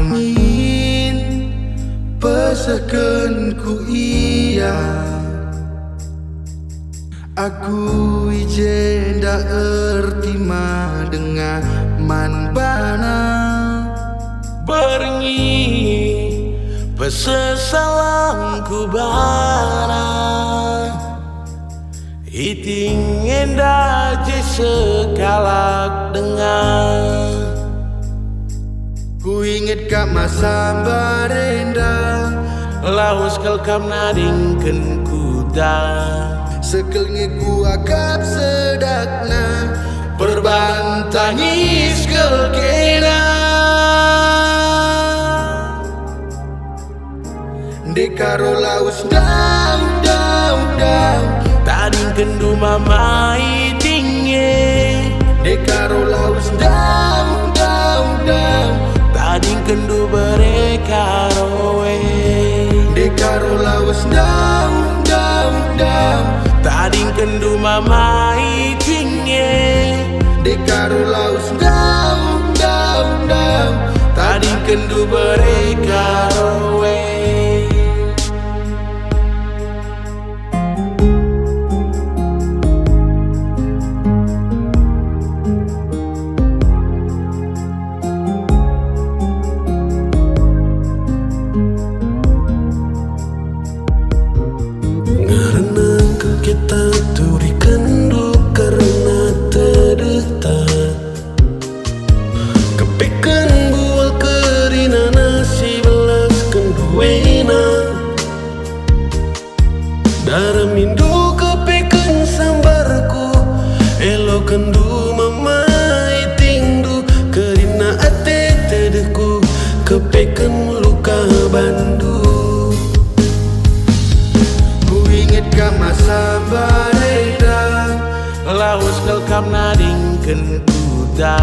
Angin pesakan ku iya, aku ijen da ertima dengan manbana. Berengi pesesalang ku bana, iting endah je sekalak dengan. Ku inget ka masa barenda, laus kelkam nadingken kuda, sekelnya ku akap sedakna, perbantangis kelkena. Dekaro laus dau tadingken duma mai tingge. Dekaro laus dau tadingken du berekarowe. Dekaro laus dau tadingken duma mai tingge. Dekaro laus dau tadingken du berekarowe. Kita turikan du karena terdeta, kepekan bual kerina nasi belas kenduena. Dalam mindu kepekan sambarku, elo kendu mamai tingdu kerina ate tedeku, kepekan luka bandu. masa bareda, laus kelkam nadingken kuda,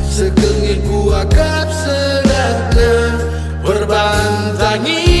sekengit ku akap sedakna, berbantangi